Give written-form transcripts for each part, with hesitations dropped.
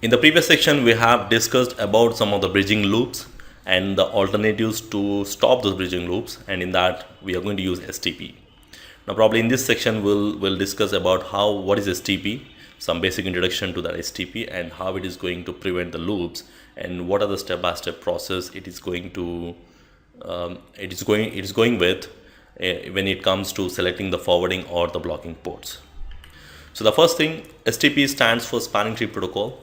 In the previous section, we have discussed about some of the bridging loops and the alternatives to stop those bridging loops, and in that we are going to use STP. Now probably in this section we'll discuss about what is STP, some basic introduction to that STP and how it is going to prevent the loops and what are the step-by-step process it is going to going with when it comes to selecting the forwarding or the blocking ports. So the first thing, STP stands for Spanning Tree Protocol,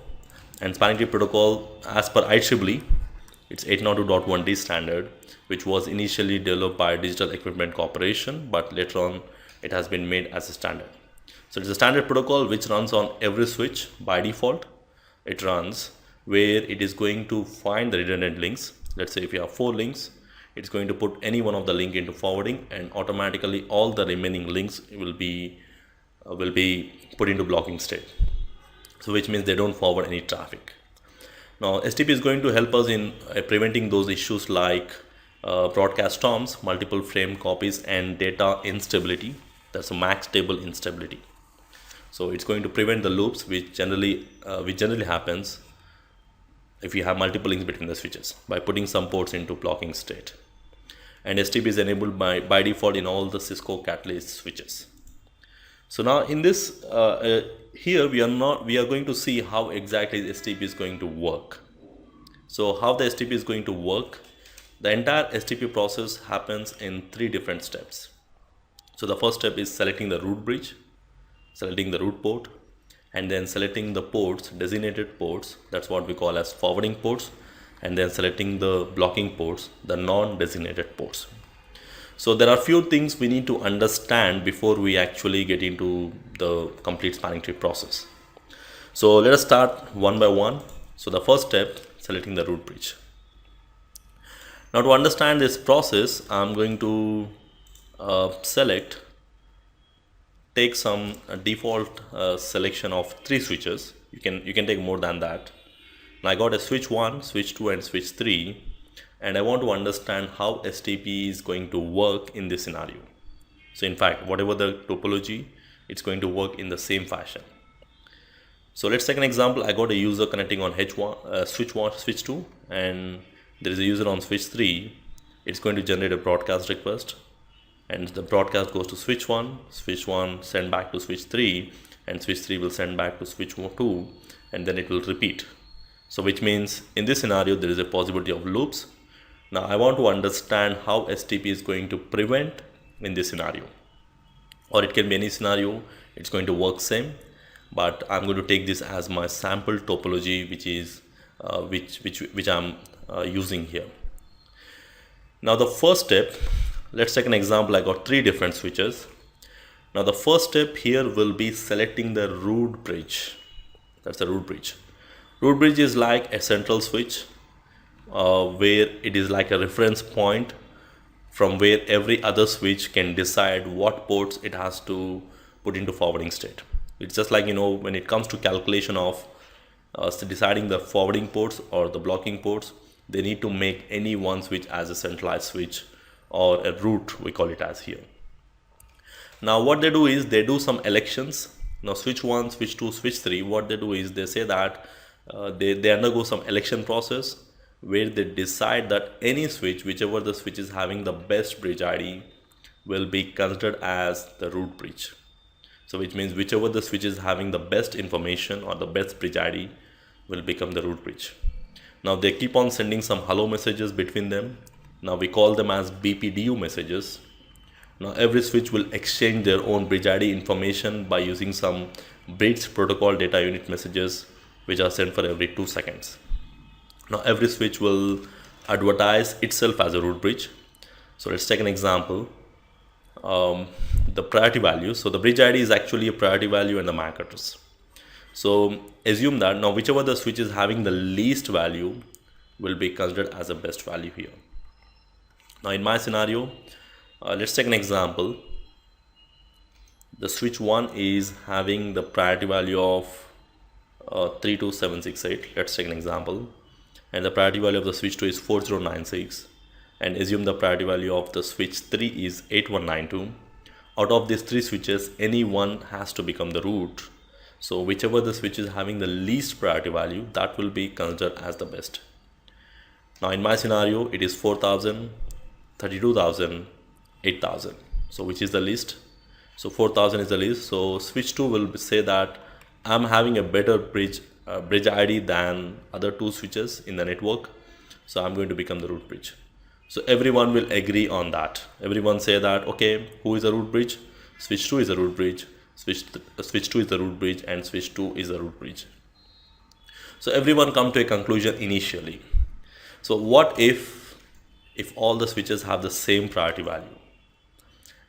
and Spanning Tree Protocol, as per IEEE, it's 802.1d standard, which was initially developed by Digital Equipment Corporation, but later on it has been made as a standard. So it's a standard protocol which runs on every switch by default. It runs where it is going to find the redundant links. Let's say if you have 4 links, it's going to put any one of the link into forwarding, and automatically all the remaining links will be put into blocking state. So which means they don't forward any traffic. Now STP is going to help us in preventing those issues like broadcast storms, multiple frame copies, and data instability. That's a max table instability. So it's going to prevent the loops which generally happens if you have multiple links between the switches by putting some ports into blocking state. And STP is enabled by default in all the Cisco Catalyst switches. So now in this here we are going to see how exactly the STP is going to work. So how the STP is going to work, the entire STP process happens in 3 different steps. So the first step is selecting the root bridge, selecting the root port, and then selecting the ports, designated ports, that's what we call as forwarding ports, and then selecting the blocking ports, the non-designated ports. So there are few things we need to understand before we actually get into the complete spanning tree process. So let us start one by one. So the first step, selecting the root bridge. Now to understand this process, I'm going to take some default selection of 3 switches. You can take more than that. Now I got a switch 1, switch 2 and switch 3, and I want to understand how STP is going to work in this scenario. So in fact, whatever the topology, it's going to work in the same fashion. So let's take an example. I got a user connecting on switch 1, switch 2, and there is a user on switch 3. It's going to generate a broadcast request, and the broadcast goes to switch 1 send back to switch 3, and switch 3 will send back to switch 2, and then it will repeat. So which means in this scenario there is a possibility of loops. Now I want to understand how STP is going to prevent in this scenario, or it can be any scenario, it's going to work same, but I'm going to take this as my sample topology, which is which I'm using here. Now the first step, let's take an example. I got 3 different switches. Now the first step here will be selecting the root bridge. That's the root bridge. Root bridge is like a central switch where it is like a reference point from where every other switch can decide what ports it has to put into forwarding state. It's just like, when it comes to calculation of deciding the forwarding ports or the blocking ports, they need to make any one switch as a centralized switch, or a root we call it as here. Now what they do is they do some elections. Now switch 1, switch 2, switch 3, what they do is they say that they undergo some election process where they decide that any switch, whichever the switch is having the best bridge ID, will be considered as the root bridge. So which means whichever the switch is having the best information or the best bridge ID will become the root bridge. Now they keep on sending some hello messages between them. Now we call them as BPDU messages. Now every switch will exchange their own bridge ID information by using some bridge protocol data unit messages, which are sent for every 2 seconds. Now every switch will advertise itself as a root bridge. So let's take an example. The priority value. So the bridge ID is actually a priority value and the MAC address. So assume that now whichever the switch is having the least value will be considered as a best value here. Now in my scenario, let's take an example. The switch 1 is having the priority value of 32768. Let's take an example. And the priority value of the switch 2 is 4096. And assume the priority value of the switch 3 is 8192. Out of these 3 switches, any one has to become the root. So whichever the switch is having the least priority value, that will be considered as the best. Now in my scenario, it is 4,000, 32,000, 8,000. So which is the least? So 4,000 is the least. So switch 2 will say that I'm having a better bridge ID than other two switches in the network. So I'm going to become the root bridge. So everyone will agree on that. Everyone say that, okay, who is a root bridge? Switch 2 is a root bridge. Switch 2 is the root bridge, and switch 2 is the root bridge. So everyone come to a conclusion initially. So what if all the switches have the same priority value?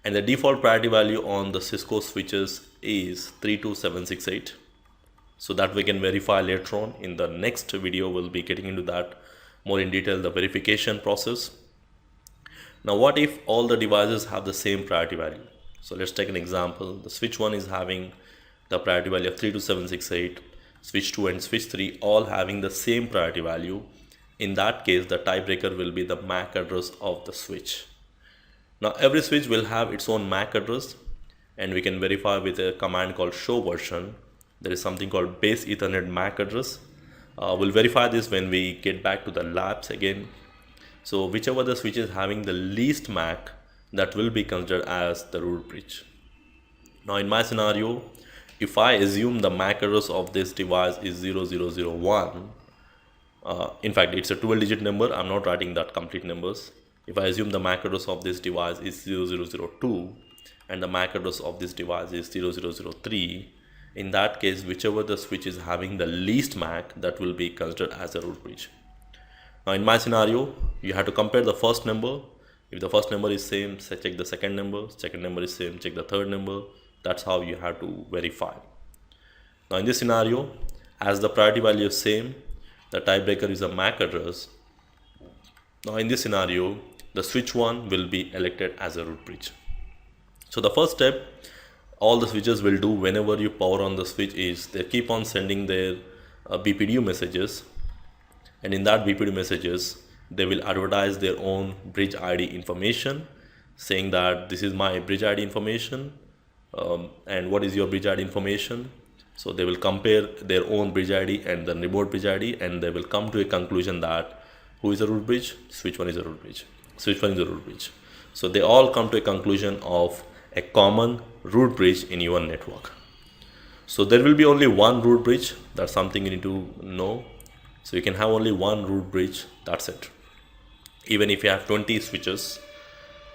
And the default priority value on the Cisco switches is 32768. So that we can verify later on. In the next video, we'll be getting into that more in detail, the verification process. Now what if all the devices have the same priority value? So let's take an example. The switch 1 is having the priority value of 32768, switch 2 and switch 3 all having the same priority value. In that case, the tiebreaker will be the MAC address of the switch. Now every switch will have its own MAC address, and we can verify with a command called show version. There is something called base Ethernet MAC address. We'll verify this when we get back to the labs again. So whichever the switch is having the least MAC, that will be considered as the root bridge. Now in my scenario, if I assume the MAC address of this device is 0001, in fact it's a 12-digit number, I'm not writing that complete numbers. If I assume the MAC address of this device is 0002 and the MAC address of this device is 0003, in that case, whichever the switch is having the least MAC, that will be considered as a root bridge. Now in my scenario, you have to compare the first number. If the first number is same, check the second number is same, check the third number. That's how you have to verify. Now in this scenario, as the priority value is same, the tiebreaker is a MAC address. Now in this scenario, the switch 1 will be elected as a root bridge. So the first step all the switches will do whenever you power on the switch is they keep on sending their BPDU messages, and in that BPDU messages they will advertise their own bridge ID information, saying that this is my bridge ID information, and what is your bridge ID information. So they will compare their own bridge ID and the remote bridge ID, and they will come to a conclusion that who is a root bridge? Switch 1 is a root bridge. Switch 1 is a root bridge. So they all come to a conclusion of a common root bridge in your network. So there will be only one root bridge. That's something you need to know. So you can have only one root bridge. That's it. Even if you have 20 switches,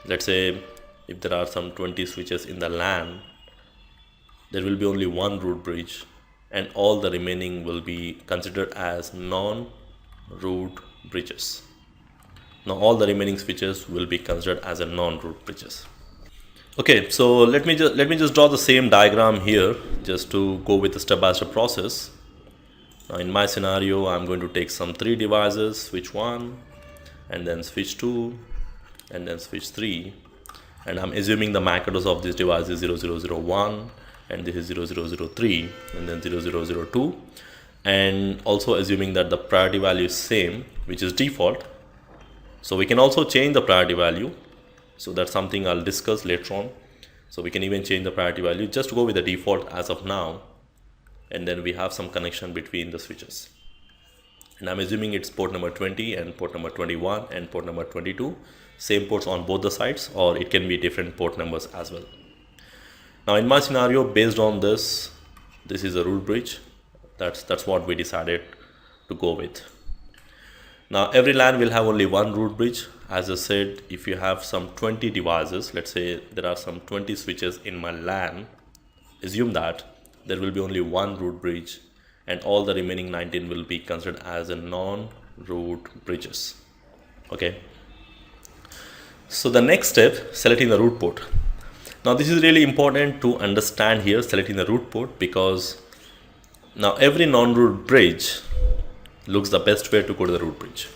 let's say if there are some 20 switches in the LAN, there will be only one root bridge, and all the remaining will be considered as non-root bridges. Now all the remaining switches will be considered as a non-root bridges. Okay, so let me just draw the same diagram here just to go with the step-by-step process. Now in my scenario, I'm going to take some 3 devices, switch 1 and then switch 2 and then switch 3, and I'm assuming the MAC address of this device is 0001 and this is 0003 and then 0002, and also assuming that the priority value is same, which is default. So we can also change the priority value. So that's something I'll discuss later on. So we can even change the priority value, just to go with the default as of now, and then we have some connection between the switches. And I'm assuming it's port number 20 and port number 21 and port number 22, same ports on both the sides, or it can be different port numbers as well. Now in my scenario, based on this is a root bridge. That's what we decided to go with. Now every LAN will have only one root bridge. As I said, if you have some 20 devices, let's say there are some 20 switches in my LAN, assume that there will be only one root bridge, and all the remaining 19 will be considered as a non-root bridges. Okay. So the next step, selecting the root port. Now this is really important to understand here, selecting the root port, because now every non-root bridge looks the best way to go to the root bridge.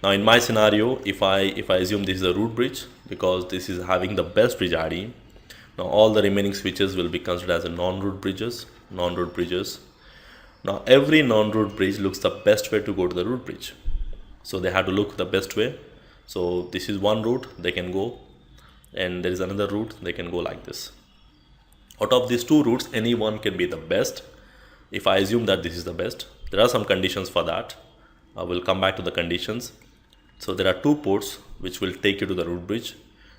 Now in my scenario, if I assume this is a root bridge because this is having the best bridge ID, now all the remaining switches will be considered as a non-root bridges. Now every non-root bridge looks the best way to go to the root bridge. So they have to look the best way. So this is one route they can go, and there is another route they can go like this. Out of these two routes, any one can be the best. If I assume that this is the best, there are some conditions for that. I will come back to the conditions. So there are two ports which will take you to the root bridge.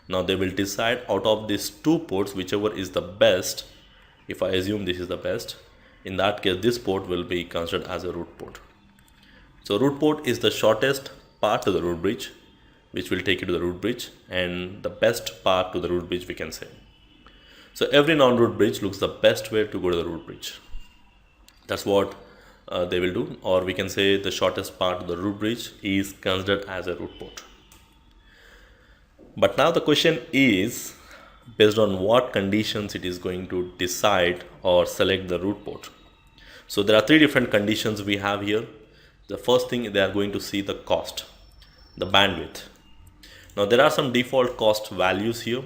Now they will decide out of these two ports whichever is the best. If I assume this is the best, in that case this port will be considered as a root port. So root port is the shortest path to the root bridge, which will take you to the root bridge, and the best path to the root bridge we can say. So every non-root bridge looks the best way to go to the root bridge. That's what they will do, or we can say the shortest path to the root bridge is considered as a root port. But now the question is, based on what conditions it is going to decide or select the root port. So there are three different conditions we have here. The first thing, they are going to see the cost, the bandwidth. Now there are some default cost values here.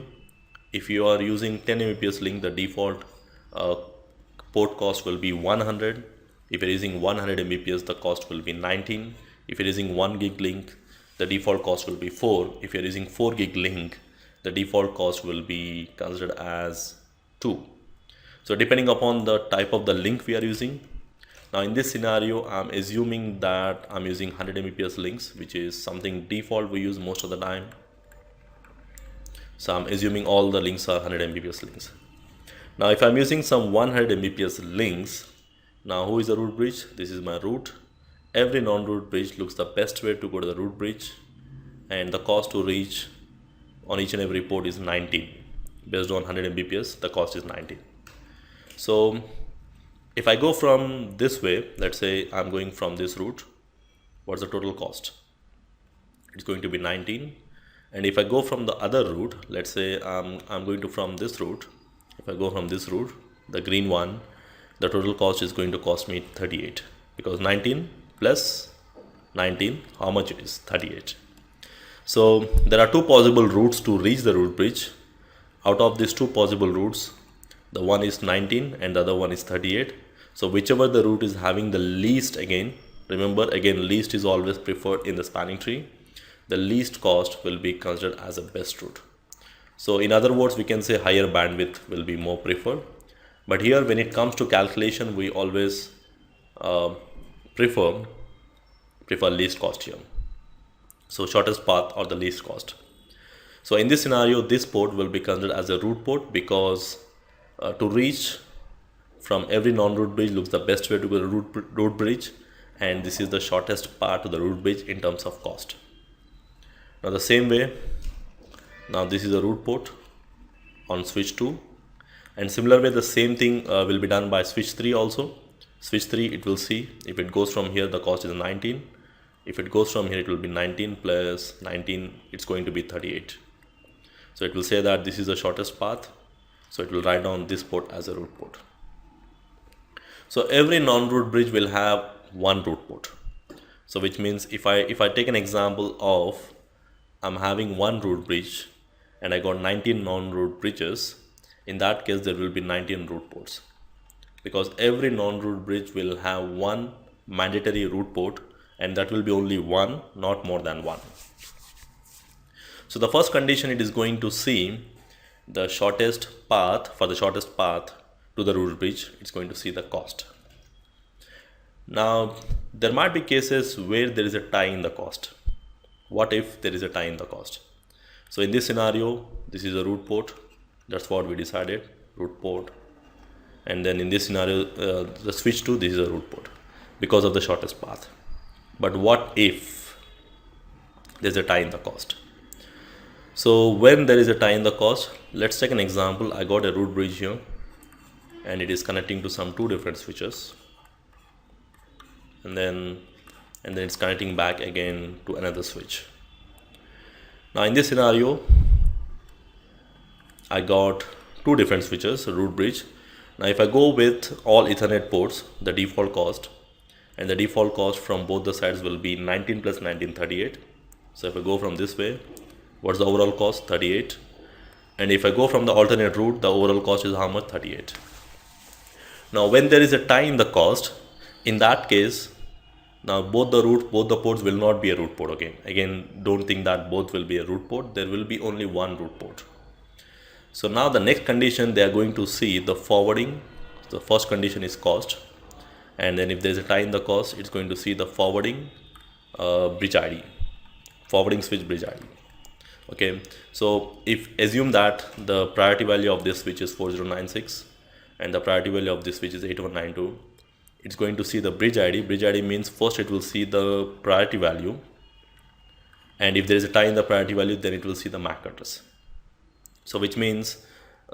If you are using 10 Mbps link, the default port cost will be 100. If you're using 100 Mbps, the cost will be 19. If you're using 1 gig link, the default cost will be 4. If you're using 4 gig link, the default cost will be considered as 2. So depending upon the type of the link we are using. Now in this scenario, I'm assuming that I'm using 100 Mbps links, which is something default we use most of the time. So I'm assuming all the links are 100 Mbps links. Now if I'm using some 100 Mbps links, now who is the root bridge? This is my root. Every non-root bridge looks the best way to go to the root bridge, and the cost to reach on each and every port is 19. Based on 100 Mbps, the cost is 19. So if I go from this way, let's say I'm going from this route, what's the total cost? It's going to be 19. And if I go from the other route, let's say I'm going to from this route. If I go from this route, the green one, the total cost is going to cost me 38, because 19 plus 19, how much it is? 38. So there are two possible routes to reach the root bridge. Out of these two possible routes, the one is 19 and the other one is 38. So whichever the route is having the least, again, remember again, least is always preferred in the spanning tree. The least cost will be considered as a best route. So in other words, we can say higher bandwidth will be more preferred. But here when it comes to calculation, we always prefer least cost here. So shortest path or the least cost. So in this scenario, this port will be considered as a root port, because to reach from every non-root bridge looks the best way to go to the root bridge, and this is the shortest path to the root bridge in terms of cost. Now the same way, now this is a root port on switch 2, and similar way the same thing will be done by switch 3 also. Switch 3, it will see if it goes from here, the cost is 19. If it goes from here, it will be 19 plus 19, it's going to be 38. So it will say that this is the shortest path, so it will write down this port as a root port. So every non-root bridge will have one root port. So which means if I take an example of I'm having one root bridge and I got 19 non-root bridges, in that case there will be 19 root ports, because every non-root bridge will have one mandatory root port, and that will be only one, not more than one. So the first condition, it is going to see the shortest path. For the shortest path to the root bridge, it's going to see the cost. Now there might be cases where there is a tie in the cost. What if there is a tie in the cost? So in this scenario, this is a root port. That's what we decided, root port. And then in this scenario, the switch to this is a root port because of the shortest path. But what if there's a tie in the cost? So when there is a tie in the cost, let's take an example. I got a root bridge here and it is connecting to some two different switches, and then it's connecting back again to another switch. Now in this scenario, I got two different switches, a root bridge. Now if I go with all Ethernet ports, the default cost, and the default cost from both the sides will be 19 plus 19, 38. So if I go from this way, what's the overall cost? 38. And if I go from the alternate route, the overall cost is how much? 38. Now when there is a tie in the cost, in that case, now both the ports will not be a root port again. Again, don't think that both will be a root port. There will be only one root port. So now the next condition, they are going to see the forwarding. The first condition is cost, and then if there is a tie in the cost, it's going to see the forwarding bridge ID, forwarding switch bridge ID. Okay, so if assume that the priority value of this switch is 4096 and the priority value of this switch is 8192, it's going to see the bridge ID. Bridge ID means first it will see the priority value, and if there is a tie in the priority value, then it will see the MAC address. So which means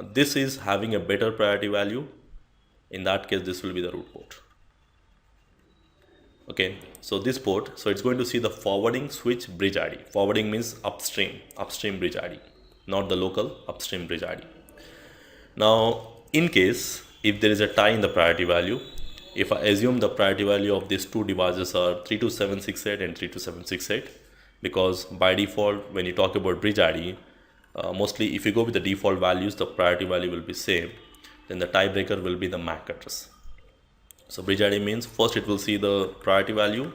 this is having a better priority value. In that case, this will be the root port. Okay, so this port, so it's going to see the forwarding switch bridge ID. Forwarding means upstream bridge ID, not the local, upstream bridge ID. Now, in case if there is a tie in the priority value, if I assume the priority value of these two devices are 32768 and 32768, because by default, when you talk about bridge ID, mostly if you go with the default values, the priority value will be same. Then the tiebreaker will be the MAC address. So bridge ID means first it will see the priority value.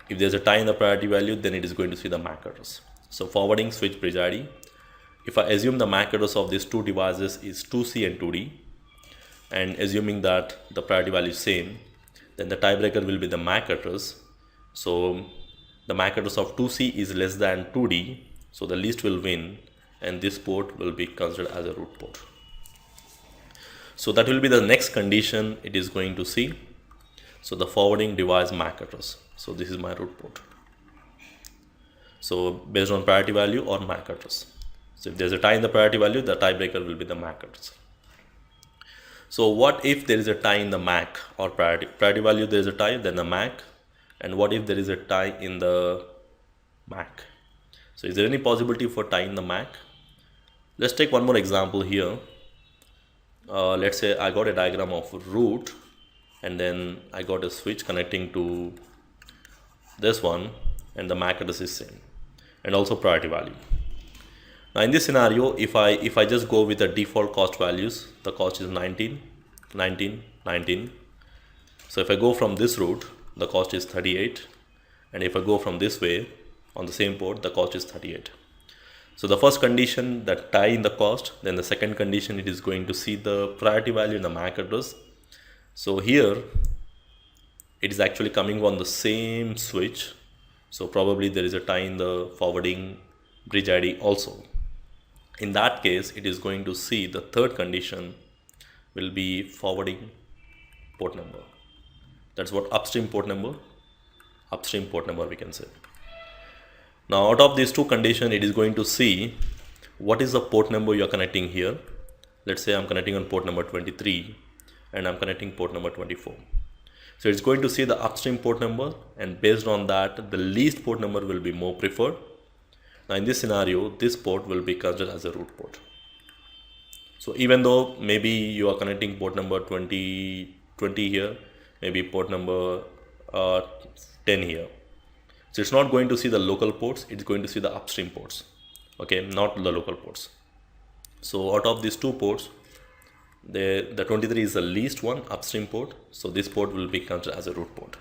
If there's a tie in the priority value, then it is going to see the MAC address. So forwarding switch bridge ID. If I assume the MAC address of these two devices is 2C and 2D, and assuming that the priority value is same, then the tiebreaker will be the MAC address. So the MAC address of 2C is less than 2D, so the least will win, and this port will be considered as a root port. So that will be the next condition it is going to see. So the forwarding device MAC address. So this is my root port. So based on priority value or MAC address. So if there's a tie in the priority value, the tiebreaker will be the MAC address. So what if there is a tie in the MAC or priority value, there is a tie, then the MAC, and what if there is a tie in the MAC? So is there any possibility for tie in the MAC? Let's take one more example here. Let's say I got a diagram of root, and then I got a switch connecting to this one, and the MAC address is same, and also priority value. Now in this scenario, if I just go with the default cost values, the cost is 19, 19, 19. So if I go from this route, the cost is 38, and if I go from this way on the same port, the cost is 38. So the first condition, that tie in the cost, then the second condition, it is going to see the priority value in the MAC address. So here it is actually coming on the same switch, so probably there is a tie in the forwarding bridge ID also. In that case, it is going to see the third condition will be forwarding port number. That's what upstream port number we can say. Now out of these two conditions, it is going to see what is the port number you are connecting here. Let's say I'm connecting on port number 23 and I'm connecting port number 24. So it's going to see the upstream port number, and based on that, the least port number will be more preferred. Now in this scenario, this port will be considered as a root port. So even though maybe you are connecting port number 20 here, maybe port number 10 here. So it's not going to see the local ports, it's going to see the upstream ports, okay, not the local ports. So out of these two ports, the 23 is the least one, upstream port, so this port will be considered as a root port.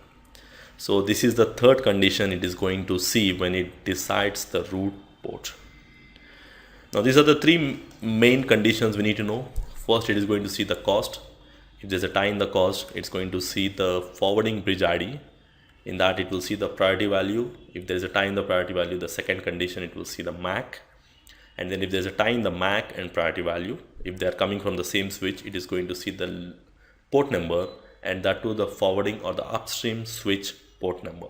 So this is the third condition it is going to see when it decides the root port. Now these are the three main conditions we need to know. First, it is going to see the cost. If there's a tie in the cost, it's going to see the forwarding bridge ID. In that, it will see the priority value. If there's a tie in the priority value, the second condition, it will see the MAC. And then if there's a tie in the MAC and priority value, if they are coming from the same switch, it is going to see the port number, and that too the forwarding or the upstream switch port number.